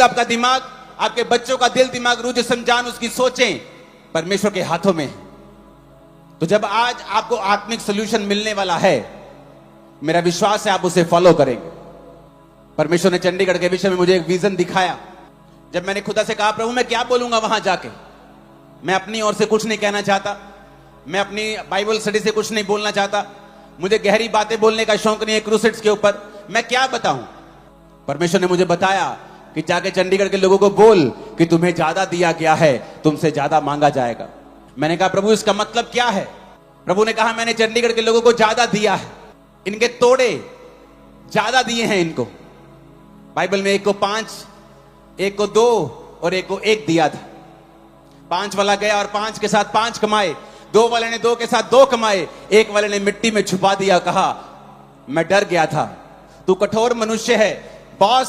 आपका दिमाग, आपके बच्चों का दिल दिमाग रूह जिस्म जान उसकी सोचें परमेश्वर के हाथों में। तो जब आज आपको आत्मिक सॉल्यूशन मिलने वाला है, मेरा विश्वास है आप उसे फॉलो करेंगे। परमेश्वर ने चंडीगढ़ के विषय में मुझे एक विजन दिखाया। जब मैंने खुदा से कहा प्रभु मैं क्या बोलूंगा वहां जाके, मैं अपनी ओर से कुछ नहीं कहना चाहता, मैं अपनी बाइबल स्टडी से कुछ नहीं बोलना चाहता, मुझे गहरी बातें बोलने का शौक नहीं है क्रूसेड्स के ऊपर, मैं क्या बताऊं। परमेश्वर ने मुझे बताया कि जाके चंडीगढ़ के लोगों को बोल कि तुम्हें ज्यादा दिया गया है, तुमसे ज्यादा मांगा जाएगा। मैंने कहा प्रभु इसका मतलब क्या है? प्रभु ने कहा मैंने चंडीगढ़ के लोगों को ज्यादा दिया है, इनके तोड़े ज्यादा दिए हैं इनको। बाइबल में एक को 5, एक को 2 और एक को 1 दिया था। 5 वाला गया और 5 के साथ 5 कमाए, 2 वाले ने 2 के साथ 2 कमाए, 1 वाले ने मिट्टी में छुपा दिया। कहा मैं डर गया था, तू कठोर मनुष्य है बॉस,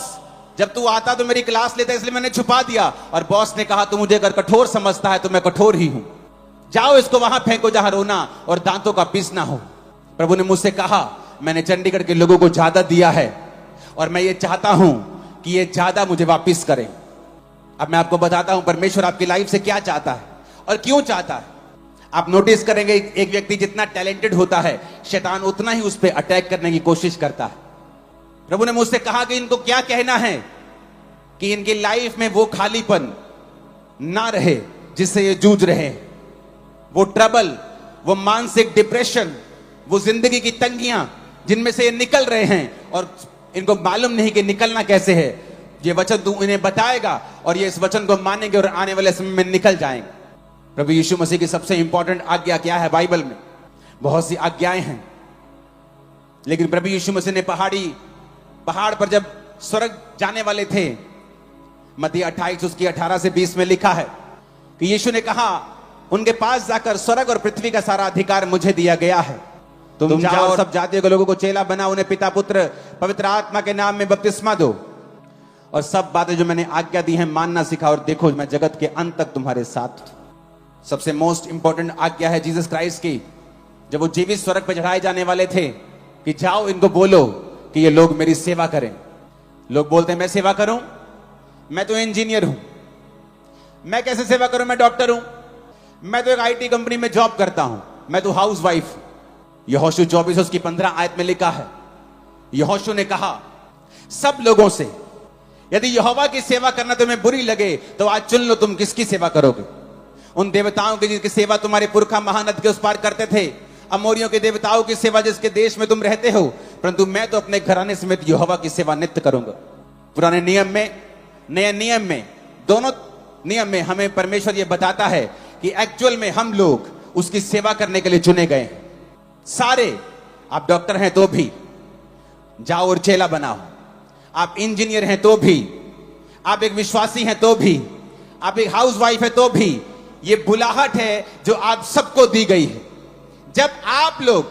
जब तू आता तो मेरी क्लास लेता इसलिए मैंने छुपा दिया। और बॉस ने कहा तू मुझे अगर कठोर समझता है तो मैं कठोर ही हूं, जाओ इसको वहां फेंको जहां रोना और दांतों का पीसना हो। प्रभु ने मुझसे कहा मैंने चंडीगढ़ के लोगों को ज्यादा दिया है और मैं ये चाहता हूं कि ये ज्यादा मुझे वापस करें। अब मैं आपको बताता हूं परमेश्वर आपकी लाइफ से क्या चाहता है और क्यों चाहता है। आप नोटिस करेंगे एक व्यक्ति जितना टैलेंटेड होता है, शैतान उतना ही उस पर अटैक करने की कोशिश करता है। प्रभु ने मुझसे कहा कि इनको क्या कहना है कि इनकी लाइफ में वो खालीपन ना रहे जिससे ये जूझ रहे हैं, वो ट्रबल, वो मानसिक डिप्रेशन, वो जिंदगी की तंगियां जिनमें से ये निकल रहे हैं और इनको मालूम नहीं कि निकलना कैसे है। ये वचन तू इन्हें बताएगा और ये इस वचन को मानेंगे और आने वाले समय में निकल जाएंगे। प्रभु यीशु मसीह की सबसे इंपॉर्टेंट आज्ञा क्या है? बाइबल में बहुत सी आज्ञाएं हैं, लेकिन प्रभु यीशु मसीह ने पहाड़ पर जब स्वर्ग जाने वाले थे, मत्ती 28 उसकी 18 से 20 में लिखा है कि यीशु ने कहा उनके पास जाकर स्वर्ग और पृथ्वी का सारा अधिकार मुझे दिया गया है, तुम जाओ और सब जातियों के लोगों को चेला बनाओ, उन्हें पिता पुत्र पवित्र आत्मा के नाम में बपतिस्मा दो और सब बातें जो मैंने आज्ञा दी हैं मानना सिखाओ और देखो मैं जगत के अंत तक तुम्हारे साथ। सबसे मोस्ट इंपॉर्टेंट आज्ञा है जीसस क्राइस्ट की, जब वो जीवित स्वर्ग पर चढ़ाए जाने वाले थे कि जाओ इनको बोलो कि ये लोग मेरी सेवा करें। लोग बोलते हैं मैं सेवा करूं, मैं तो इंजीनियर हूं, मैं कैसे सेवा करूं, मैं डॉक्टर हूं, मैं तो एक आईटी कंपनी में जॉब करता हूं, मैं तो हाउस वाइफ। यहोशू 24 उसकी 15 आयत में लिखा है, यहोशू ने कहा सब लोगों से यदि यहोवा की सेवा करना तुम्हें बुरी लगे तो आज चुन लो तुम किसकी सेवा करोगे। उन देवताओं की जिसकी सेवा तुम्हारे पुरखा महानद के उस पार करते थे, अमोरियों के देवताओं की सेवा जिसके देश में तुम रहते हो, परंतु मैं तो अपने घराने समेत यहोवा की सेवा नित्य करूंगा। पुराने नियम में, नए नियम में, दोनों नियम में हमें परमेश्वर यह बताता है कि एक्चुअल में हम लोग उसकी सेवा करने के लिए चुने गए हैं। सारे, आप डॉक्टर हैं तो भी जाओ और चेला बनाओ, आप इंजीनियर हैं तो भी, आप एक विश्वासी हैं तो भी, आप एक हाउस वाइफ है तो भी, ये बुलाहट है जो आप सबको दी गई है। जब आप लोग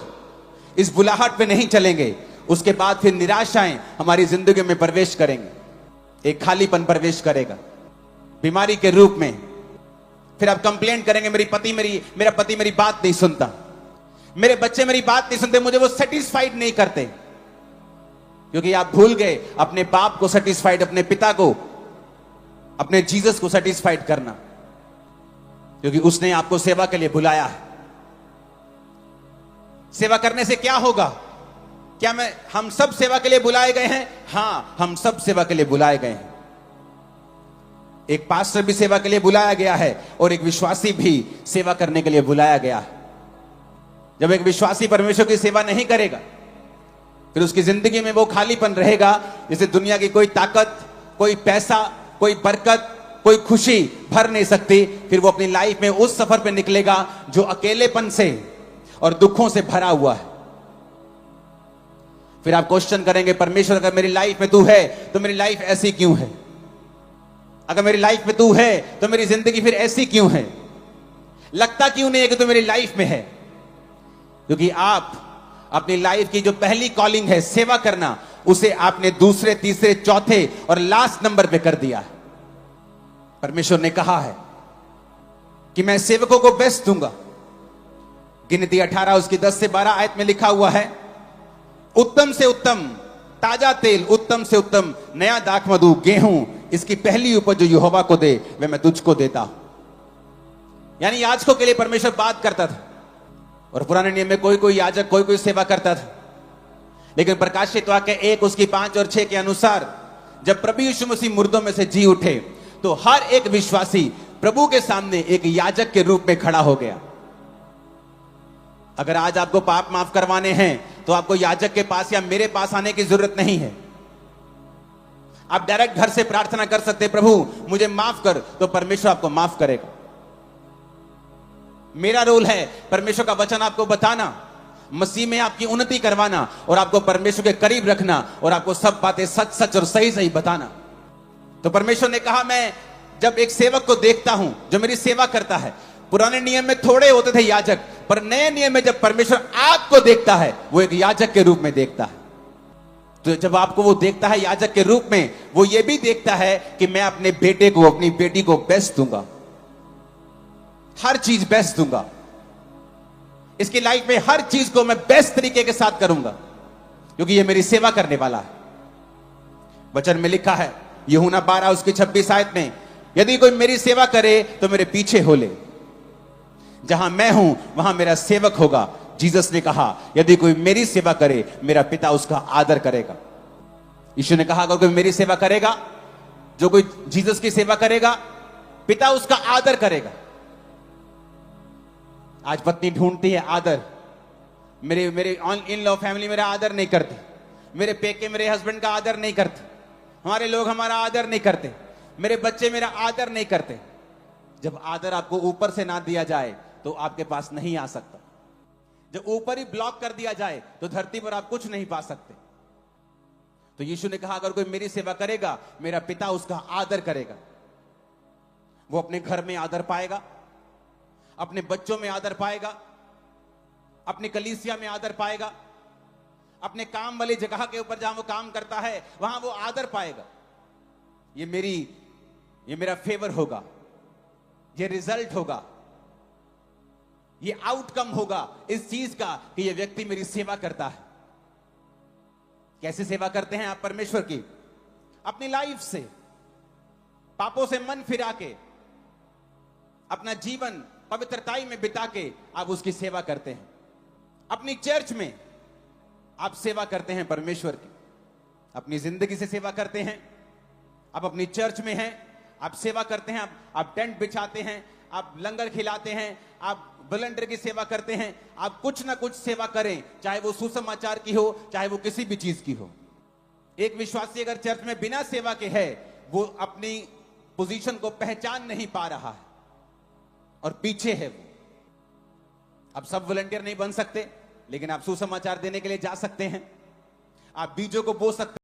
इस बुलाहट पे नहीं चलेंगे उसके बाद फिर निराशाएं हमारी जिंदगी में प्रवेश करेंगे, एक खालीपन प्रवेश करेगा बीमारी के रूप में। फिर आप कंप्लेंट करेंगे मेरा पति मेरी बात नहीं सुनता, मेरे बच्चे मेरी बात नहीं सुनते, मुझे वो सेटिस्फाइड नहीं करते, क्योंकि आप भूल गए अपने बाप को सेटिस्फाइड, अपने पिता को, अपने जीसस को सेटिस्फाइड करना, क्योंकि उसने आपको सेवा के लिए बुलाया है। सेवा करने से क्या होगा? क्या हम सब सेवा के लिए बुलाए गए हैं? हां, हम सब सेवा के लिए बुलाए गए हैं। एक पास्टर भी सेवा के लिए बुलाया गया है और एक विश्वासी भी सेवा करने के लिए बुलाया गया है। जब एक विश्वासी परमेश्वर की सेवा नहीं करेगा फिर उसकी जिंदगी में वो खालीपन रहेगा जिसे दुनिया की कोई ताकत, कोई पैसा, कोई बरकत, कोई खुशी भर नहीं सकती। फिर वो अपनी लाइफ में उस सफर पे निकलेगा जो अकेलेपन से और दुखों से भरा हुआ है। फिर आप क्वेश्चन करेंगे परमेश्वर अगर मेरी लाइफ में तू है तो मेरी लाइफ ऐसी क्यों है? अगर मेरी लाइफ में तू है तो मेरी जिंदगी फिर ऐसी क्यों है? लगता क्यों नहीं है कि तू मेरी लाइफ में है? क्योंकि आप अपनी लाइफ की जो पहली कॉलिंग है सेवा करना, उसे आपने दूसरे, तीसरे, चौथे और लास्ट नंबर पे कर दिया है। परमेश्वर ने कहा है कि मैं सेवकों को बेस्ट दूंगा। गिनती 18 उसकी 10 से 12 आयत में लिखा हुआ है, उत्तम से उत्तम ताजा तेल, उत्तम से उत्तम नया दाखमधु, गेहूं, इसकी पहली उपज जो यहोवा को दे वह मैं तुझको देता हूं। यानी याजकों के लिए परमेश्वर बात करता था, और पुराने नियम में कोई कोई याजक कोई कोई सेवा करता था, लेकिन प्रकाशित वाक्य 1 उसकी 5 और 6 के अनुसार जब प्रभु यीशु मसीह मुर्दों में से जी उठे तो हर एक विश्वासी प्रभु के सामने एक याजक के रूप में खड़ा हो गया। अगर आज आपको पाप माफ करवाने हैं तो आपको याजक के पास या मेरे पास आने की जरूरत नहीं है। आप डायरेक्ट घर से प्रार्थना कर सकते हैं, प्रभु मुझे माफ कर, तो परमेश्वर आपको माफ करेगा। मेरा रोल है परमेश्वर का वचन आपको बताना, मसीह में आपकी उन्नति करवाना और आपको परमेश्वर के करीब रखना और आपको सब बातें सच सच और सही सही बताना। तो परमेश्वर ने कहा, मैं जब एक सेवक को देखता हूं जो मेरी सेवा करता है, पुराने नियम में थोड़े होते थे याजक, पर नए नियम में जब परमेश्वर आपको देखता है वो एक याजक के रूप में देखता है। तो जब आपको वो देखता है याजक के रूप में, वो ये भी देखता है कि मैं अपने बेटे को अपनी बेटी को बेस्ट दूंगा, हर चीज बेस्ट दूंगा, इसकी लाइफ में हर चीज को मैं बेस्ट तरीके के साथ करूंगा, क्योंकि ये मेरी सेवा करने वाला है। वचन में लिखा है यूहन्ना 12 उसकी 26 आयत में, यदि कोई मेरी सेवा करे तो मेरे पीछे हो ले, जहां मैं हूं वहां मेरा सेवक होगा। जीसस ने कहा यदि कोई मेरी सेवा करे मेरा पिता उसका आदर करेगा। यीशु ने कहा अगर कोई मेरी सेवा करेगा, जो कोई जीसस की सेवा करेगा, पिता उसका आदर करेगा। आज पत्नी ढूंढती है आदर, मेरे इन लॉ फैमिली मेरा आदर नहीं करते, मेरे पेके मेरे हस्बैंड का आदर नहीं करते, हमारे लोग हमारा आदर नहीं करते, मेरे बच्चे मेरा आदर नहीं करते। जब आदर आपको ऊपर से ना दिया जाए तो आपके पास नहीं आ सकता। जब ऊपर ही ब्लॉक कर दिया जाए तो धरती पर आप कुछ नहीं पा सकते। तो यीशु ने कहा अगर कोई मेरी सेवा करेगा मेरा पिता उसका आदर करेगा। वो अपने घर में आदर पाएगा, अपने बच्चों में आदर पाएगा, अपनी कलीसिया में आदर पाएगा, अपने काम वाली जगह के ऊपर जहां वो काम करता है वहां वो आदर पाएगा। ये मेरा फेवर होगा, ये रिजल्ट होगा, ये आउटकम होगा इस चीज का कि ये व्यक्ति मेरी सेवा करता है। कैसे सेवा करते हैं आप परमेश्वर की? अपनी लाइफ से, पापों से मन फिरा के, अपना जीवन पवित्रताई में बिता के आप उसकी सेवा करते हैं। अपनी चर्च में आप सेवा करते हैं परमेश्वर की, अपनी जिंदगी से सेवा करते हैं। आप अपनी चर्च में हैं, आप सेवा करते हैं, आप टेंट बिछाते हैं, आप लंगर खिलाते हैं, आप वॉलंटियर की सेवा करते हैं। आप कुछ ना कुछ सेवा करें, चाहे वो सुसमाचार की हो, चाहे वो किसी भी चीज की हो। एक विश्वासी अगर चर्च में बिना सेवा के है, वो अपनी पोजीशन को पहचान नहीं पा रहा है और पीछे है वो। आप सब वॉलंटियर नहीं बन सकते, लेकिन आप सुसमाचार देने के लिए जा सकते हैं, आप बीजों को बो सकते हैं।